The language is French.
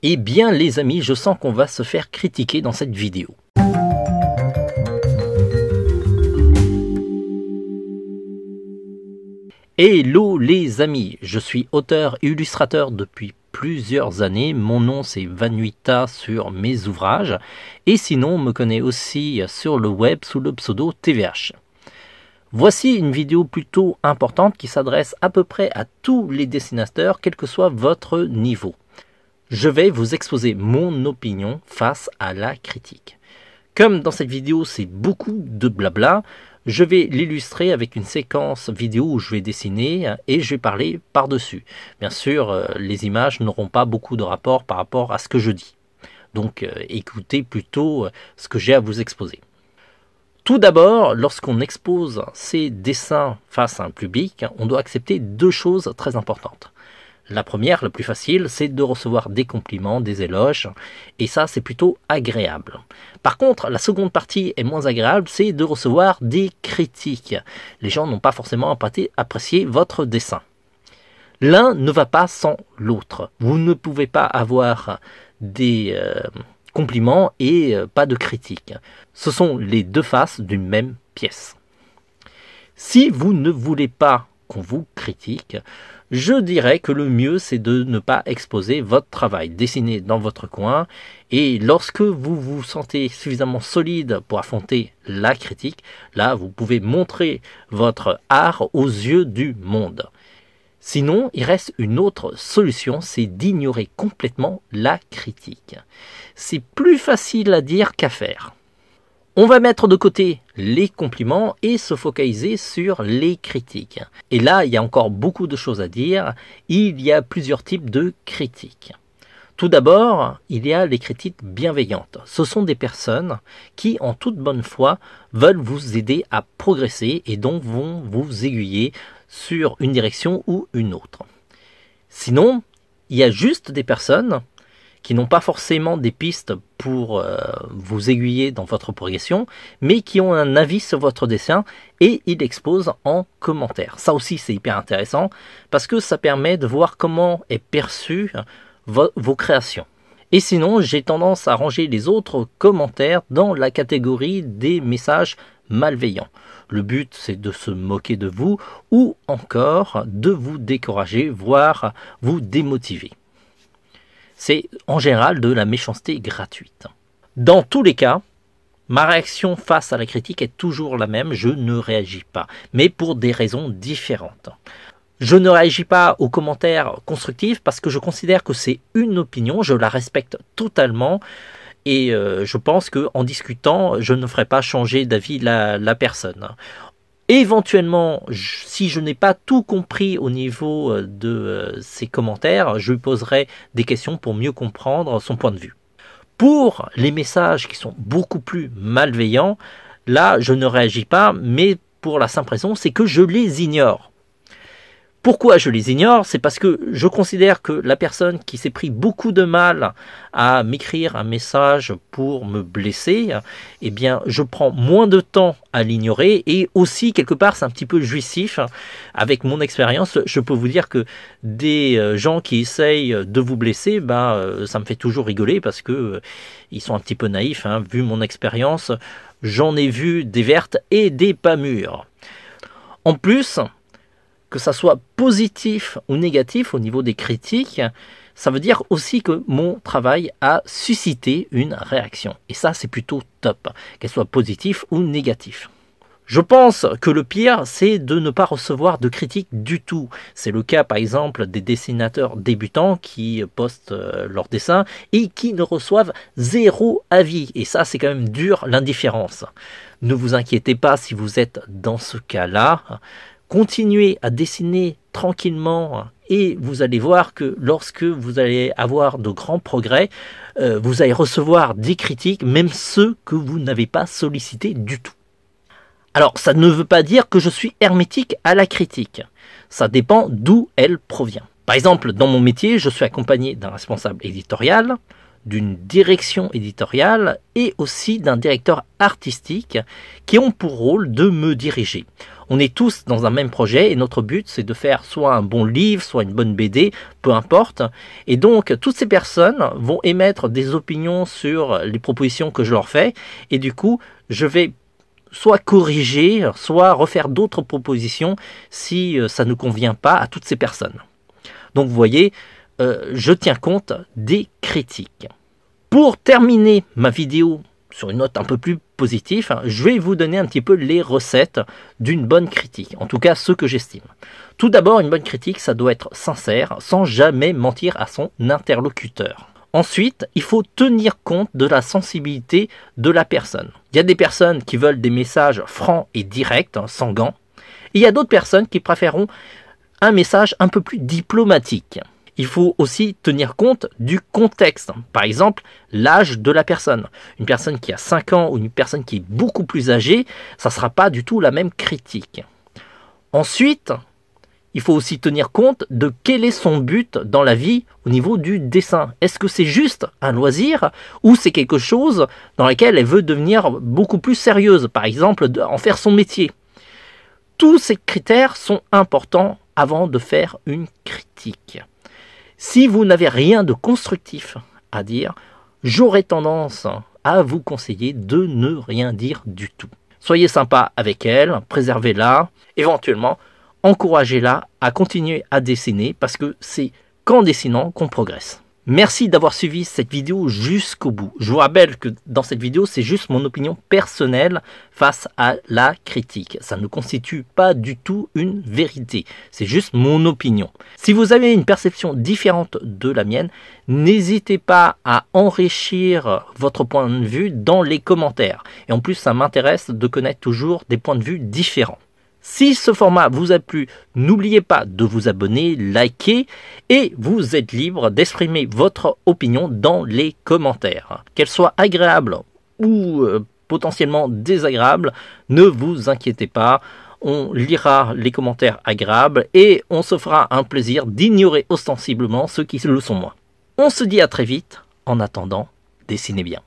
Eh bien les amis, je sens qu'on va se faire critiquer dans cette vidéo. Hello les amis, je suis auteur et illustrateur depuis plusieurs années. Mon nom c'est Vanuita sur mes ouvrages. Et sinon on me connaît aussi sur le web sous le pseudo TVH. Voici une vidéo plutôt importante qui s'adresse à peu près à tous les dessinateurs, quel que soit votre niveau. Je vais vous exposer mon opinion face à la critique. Comme dans cette vidéo c'est beaucoup de blabla, je vais l'illustrer avec une séquence vidéo où je vais dessiner et je vais parler par-dessus. Bien sûr, les images n'auront pas beaucoup de rapport par rapport à ce que je dis. Donc écoutez plutôt ce que j'ai à vous exposer. Tout d'abord, lorsqu'on expose ses dessins face à un public, on doit accepter deux choses très importantes. La première, la plus facile, c'est de recevoir des compliments, des éloges, et ça c'est plutôt agréable. Par contre, la seconde partie est moins agréable, c'est de recevoir des critiques. Les gens n'ont pas forcément apprécié votre dessin. L'un ne va pas sans l'autre. Vous ne pouvez pas avoir des compliments et pas de critiques. Ce sont les deux faces d'une même pièce. Si vous ne voulez pas qu'on vous critique, je dirais que le mieux c'est de ne pas exposer votre travail. Dessinez dans votre coin et lorsque vous vous sentez suffisamment solide pour affronter la critique, là vous pouvez montrer votre art aux yeux du monde. Sinon, il reste une autre solution, c'est d'ignorer complètement la critique. C'est plus facile à dire qu'à faire. On va mettre de côté les compliments et se focaliser sur les critiques. Et là, il y a encore beaucoup de choses à dire. Il y a plusieurs types de critiques. Tout d'abord, il y a les critiques bienveillantes. Ce sont des personnes qui, en toute bonne foi, veulent vous aider à progresser et donc vont vous aiguiller sur une direction ou une autre. Sinon, il y a juste des personnes qui n'ont pas forcément des pistes pour vous aiguiller dans votre progression, mais qui ont un avis sur votre dessin et ils l'exposent en commentaire. Ça aussi c'est hyper intéressant parce que ça permet de voir comment est perçue vos créations. Et sinon, j'ai tendance à ranger les autres commentaires dans la catégorie des messages malveillants. Le but c'est de se moquer de vous ou encore de vous décourager, voire vous démotiver. C'est en général de la méchanceté gratuite. Dans tous les cas, ma réaction face à la critique est toujours la même, je ne réagis pas, mais pour des raisons différentes. Je ne réagis pas aux commentaires constructifs parce que je considère que c'est une opinion, je la respecte totalement et je pense qu'en discutant, je ne ferai pas changer d'avis la personne. Éventuellement, si je n'ai pas tout compris au niveau de ses commentaires, je lui poserai des questions pour mieux comprendre son point de vue. Pour les messages qui sont beaucoup plus malveillants, là je ne réagis pas, mais pour la simple raison, c'est que je les ignore. Pourquoi je les ignore? C'est parce que je considère que la personne qui s'est pris beaucoup de mal à m'écrire un message pour me blesser, eh bien, je prends moins de temps à l'ignorer et aussi, quelque part, c'est un petit peu jouissif. Avec mon expérience, je peux vous dire que des gens qui essayent de vous blesser, ça me fait toujours rigoler parce que ils sont un petit peu naïfs, hein. Vu mon expérience, j'en ai vu des vertes et des pas mûres. En plus, que ça soit positif ou négatif au niveau des critiques, ça veut dire aussi que mon travail a suscité une réaction. Et ça, c'est plutôt top, qu'elle soit positive ou négative. Je pense que le pire, c'est de ne pas recevoir de critiques du tout. C'est le cas, par exemple, des dessinateurs débutants qui postent leurs dessins et qui ne reçoivent zéro avis. Et ça, c'est quand même dur, l'indifférence. Ne vous inquiétez pas si vous êtes dans ce cas-là. Continuez à dessiner tranquillement et vous allez voir que lorsque vous allez avoir de grands progrès, vous allez recevoir des critiques, même ceux que vous n'avez pas sollicités du tout. Alors, ça ne veut pas dire que je suis hermétique à la critique. Ça dépend d'où elle provient. Par exemple, dans mon métier, je suis accompagné d'un responsable éditorial, d'une direction éditoriale et aussi d'un directeur artistique qui ont pour rôle de me diriger. On est tous dans un même projet et notre but c'est de faire soit un bon livre, soit une bonne BD, peu importe. Et donc toutes ces personnes vont émettre des opinions sur les propositions que je leur fais et du coup je vais soit corriger, soit refaire d'autres propositions si ça ne convient pas à toutes ces personnes. Donc vous voyez, je tiens compte des critiques. Pour terminer ma vidéo sur une note un peu plus positive, je vais vous donner un petit peu les recettes d'une bonne critique, en tout cas ce que j'estime. Tout d'abord, une bonne critique, ça doit être sincère, sans jamais mentir à son interlocuteur. Ensuite, il faut tenir compte de la sensibilité de la personne. Il y a des personnes qui veulent des messages francs et directs, sans gants. Et il y a d'autres personnes qui préféreront un message un peu plus diplomatique. Il faut aussi tenir compte du contexte. Par exemple, l'âge de la personne. Une personne qui a 5 ans ou une personne qui est beaucoup plus âgée, ça ne sera pas du tout la même critique. Ensuite, il faut aussi tenir compte de quel est son but dans la vie au niveau du dessin. Est-ce que c'est juste un loisir ou c'est quelque chose dans lequel elle veut devenir beaucoup plus sérieuse, par exemple en faire son métier? Tous ces critères sont importants avant de faire une critique. Si vous n'avez rien de constructif à dire, j'aurais tendance à vous conseiller de ne rien dire du tout. Soyez sympa avec elle, préservez-la, éventuellement encouragez-la à continuer à dessiner parce que c'est qu'en dessinant qu'on progresse. Merci d'avoir suivi cette vidéo jusqu'au bout. Je vous rappelle que dans cette vidéo, c'est juste mon opinion personnelle face à la critique. Ça ne constitue pas du tout une vérité. C'est juste mon opinion. Si vous avez une perception différente de la mienne, n'hésitez pas à enrichir votre point de vue dans les commentaires. Et en plus, ça m'intéresse de connaître toujours des points de vue différents. Si ce format vous a plu, n'oubliez pas de vous abonner, liker et vous êtes libre d'exprimer votre opinion dans les commentaires. Qu'elle soit agréable ou potentiellement désagréable, ne vous inquiétez pas, on lira les commentaires agréables et on se fera un plaisir d'ignorer ostensiblement ceux qui le sont moins. On se dit à très vite, en attendant, dessinez bien.